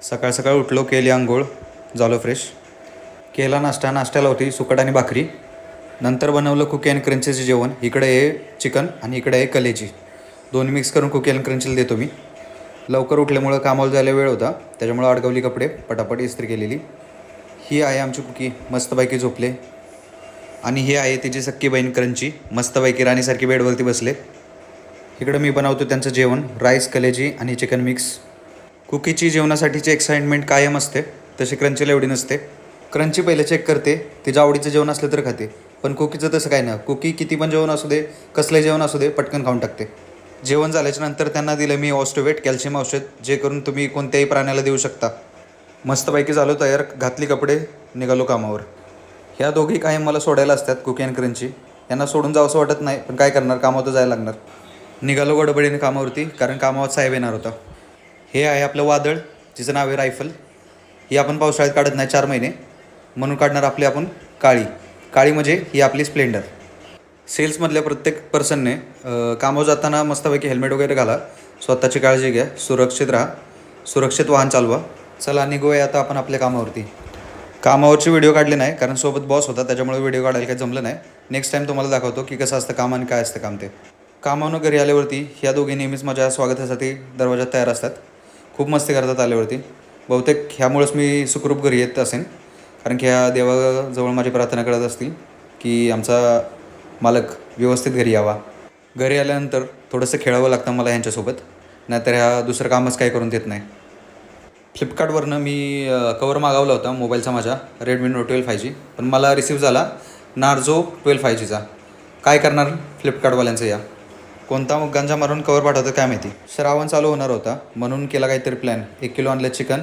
सकाळ सकाळ उठलो, केली आंघोळ, झालो फ्रेश. केला नाश्ता. नाश्त्याला होती सुकट आणि भाकरी. नंतर बनवलं कुकी अँड क्रंचीचं जेवण. इकडे आहे चिकन आणि इकडे आहे कलेजी. दोन्ही मिक्स करून कुकी अँड क्रंचीला देतो मी. लवकर उठल्यामुळं कामाला जायला वेळ होता, त्याच्यामुळं अडकवली कपडे, पटापट इस्त्री केलेली. ही आहे आमची कुकी, मस्तपैकी झोपले. आणि ही आहे तिची सख्खी बहीण क्रंची, मस्तपैकी राणीसारखी बेडवरती बसले. इकडं मी बनवतो त्यांचं जेवण, राईस, कलेजी आणि चिकन मिक्स. कुकीची जेवणासाठीची एक्साइटमेंट कायम असते, तशी क्रंचीला एवढी नसते. क्रंची पहिले चेक करते, तिच्या आवडीचं जेवण असलं तर खाते. पण कुकीचं तसं काय ना, कुकी किती पण जेवण असू दे, कसलंही जेवण असू दे, पटकन खाऊन टाकते. जेवण झाल्याच्या नंतर त्यांना दिलं मी ऑस्टोवेट कॅल्शियम औषध, जे करून तुम्ही कोणत्याही प्राण्याला देऊ शकता. मस्तपैकी झालो तयार, घातली कपडे, निघालो कामावर. ह्या दोघी कायम मला सोडायला असतात, कुकी अँड क्रंची. यांना सोडून जावं असं वाटत नाही, पण काय करणार, कामावर तर जायला लागणार. निघालो गडबडीने कामावरती, कारण कामावर साहेब येणार होता. हे आहे आपलं वादळ, जिचं नाव आहे रायफल. ही आपण पावसाळ्यात काढत नाही 4 महिने, म्हणून काढणार आपली आपण काळी. काळी म्हणजे ही आपली स्प्लेंडर. सेल्समधल्या प्रत्येक पर्सनने कामावर जाताना मस्तपैकी हेल्मेट वगैरे घाला, स्वतःची काळजी घ्या, सुरक्षित राहा, सुरक्षित वाहन चालवा. चला निघूया आता आपण आपल्या कामावरती. कामावरची व्हिडिओ काढली नाही, कारण सोबत बॉस होता, त्याच्यामुळे व्हिडिओ काढायला काही जमलं नाही. नेक्स्ट टाईम तुम्हाला दाखवतो की कसं असतं काम आणि काय असतं काम ते. कामावरून घरी आल्यावरती ह्या दोघी नेहमीच माझ्या स्वागतासाठी दरवाजात तयार असतात. खूप मस्ती करतात आल्यावरती. बहुतेक ह्यामुळेच मी सुखरूप घरी येत असेन, कारण की ह्या देवाजवळ माझी प्रार्थना करत असतील की आमचा मालक व्यवस्थित घरी यावा. घरी आल्यानंतर थोडंसं खेळावं लागतं मला ह्यांच्यासोबत, नाहीतर ह्या दुसरं कामच काही करून देत नाही. फ्लिपकार्टवरनं मी कवर मागवला होता मोबाईलचा माझ्या, रेडमी नोट 12 5G, पण मला रिसीव्ह झाला नार्झो 12 5Gचा. काय करणार फ्लिपकार्टवाल्यांचं या, कोणता गांजा मारून कवर पाठवतं काय माहिती. श्रावण चालू होणार होता, म्हणून केला काहीतरी प्लॅन. 1 किलो आणलं चिकन,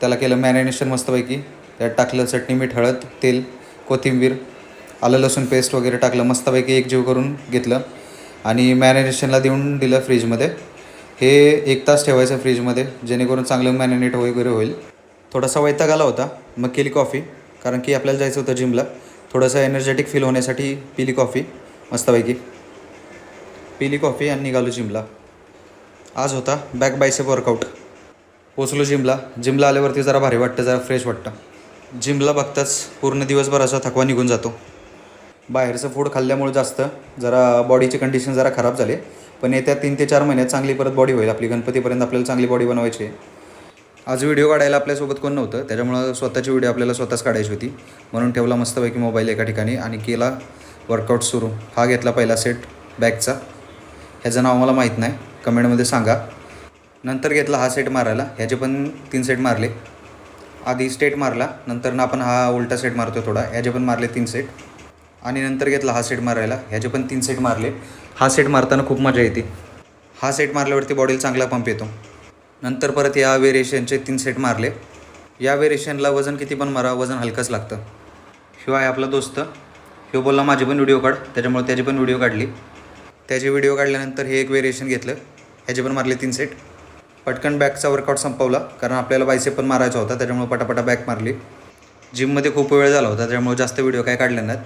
त्याला केलं मॅरिनेशन मस्तपैकी. त्यात टाकलं चटणी, मीठ, हळद, तेल, कोथिंबीर, आलं लसूण पेस्ट वगैरे टाकलं, मस्तपैकी एकजीव करून घेतलं आणि मॅरिनेशनला देऊन दिलं फ्रीजमध्ये. हे 1 तास ठेवायचं फ्रीजमध्ये, जेणेकरून चांगलं मॅरिनेट वगैरे होईल. थोडासा वैताग आला होता, मग केली कॉफी, कारण की आपल्याला जायचं होतं जिमला. थोडंसं एनर्जेटिक फील होण्यासाठी पिली कॉफी मस्तपैकी. पिली कॉफी आणि निघालो जिमला. आज होता बॅक बायसेप वर्कआउट. पोचलो जिमला. जिमला आल्यावरती जरा भारी वाटतं, जरा फ्रेश वाटतं. जिमला बघताच पूर्ण दिवसभराचा थकवा निघून जातो. बाहेरचं फूड खाल्ल्यामुळे जास्त जरा बॉडीची कंडिशन जरा खराब झाली, पण येत्या 3 ते 4 महिन्यात चांगली परत बॉडी होईल आपली. गणपतीपर्यंत आपल्याला चांगली बॉडी बनवायची आहे. आज व्हिडिओ काढायला आपल्यासोबत कोण नव्हतं, त्याच्यामुळं स्वतःची व्हिडिओ आपल्याला स्वतःच काढायची होती, म्हणून ठेवला मस्तपैकी मोबाईल एका ठिकाणी आणि केला वर्कआउट सुरू. हा घेतला पहिला सेट बॅकचा, ह्याचं नाव मला माहीत नाही, कमेंटमध्ये सांगा. नंतर घेतला हा सेट मारायला, ह्याचे पण 3 सेट मारले. आधी स्टेट मारला, नंतर आपण हा उलटा सेट मारतो थोडा, ह्याचे पण मारले 3 सेट. आणि नंतर घेतला हा सेट मारायला, ह्याचे पण 3 सेट मारले. हा सेट मारताना खूप मजा येते. हा सेट मारल्यावरती बॉडीला चांगला पंप येतो. नंतर परत या व्हेरिएशनचे 3 सेट मारले. या व्हेरिएशनला वजन किती पण मारा, वजन हलकंच लागतं. ह्यो आहे आपला दोस्त. ह्यो बोलला माझी पण व्हिडिओ काढ, त्याच्यामुळे त्याची पण व्हिडिओ काढली. त्याची व्हिडिओ काढल्यानंतर हे एक व्हेरिएशन घेतलं, ह्याचे पण मारले 3 सेट. पटकन बॅकचा वर्कआउट संपवला, कारण आपल्याला बायसेप पण मारायचा होता, त्याच्यामुळे पटापटा बॅक मारली. जिममध्ये खूप वेळ झाला होता, त्याच्यामुळे जास्त व्हिडिओ काय काढले नाहीत.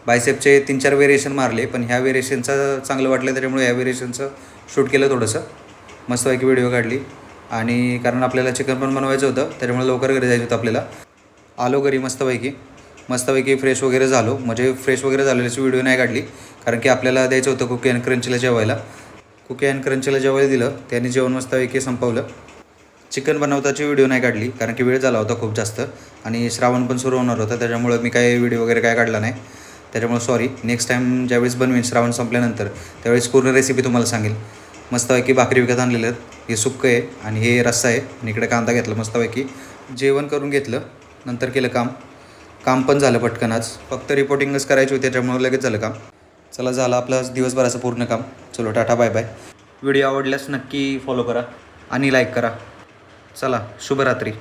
बायसेपचे 3-4 व्हेरिएशन मारले, पण ह्या व्हेरिएशनचं चांगलं वाटलं, त्याच्यामुळे ह्या व्हेरिएशनचं शूट केलं थोडंसं. मस्तपैकी व्हिडिओ काढली. आणि कारण आपल्याला चिकन पण बनवायचं होतं, त्याच्यामुळे लवकर घरी जायचं होतं आपल्याला. आलो घरी मस्तपैकी फ्रेश वगैरे झालो. म्हणजे फ्रेश वगैरे झालेल्याची व्हिडिओ नाही काढली, कारण की आपल्याला द्यायचं होतं कुकी अँड क्रंचीला जेवायला. कुकी अँड क्रंचीला जेवायला दिलं, त्यांनी जेवण मस्तपैकी संपवलं. चिकन बनवताची व्हिडिओ नाही काढली, कारण की वेळ झाला होता खूप जास्त आणि श्रावण पण सुरू होणार होता, त्याच्यामुळे मी काय व्हिडिओ वगैरे काय काढला नाही. त्याच्यामुळे सॉरी. नेक्स्ट टाईम ज्यावेळेस बनवेन श्रावण संपल्यानंतर, त्यावेळेस पूर्ण रेसिपी तुम्हाला सांगेल. मस्तपैकी भाकरी विकत आणलेलं आहेत, हे सुक्कं आहे आणि हे रस्सा आहे, आणि इकडे कांदा घेतला. मस्तपैकी जेवण करून घेतलं, नंतर केलं काम पण झालं पटकन. आज फक्त रिपोर्टिंगच करायची होती, त्याच्यामुळे लगेच झालं काम. चला, झालं आपलं दिवसभराचं पूर्ण काम. चलो, टाटा बाय बाय. व्हिडिओ आवडल्यास नक्की फॉलो करा आणि लाईक करा. चला, शुभरात्री.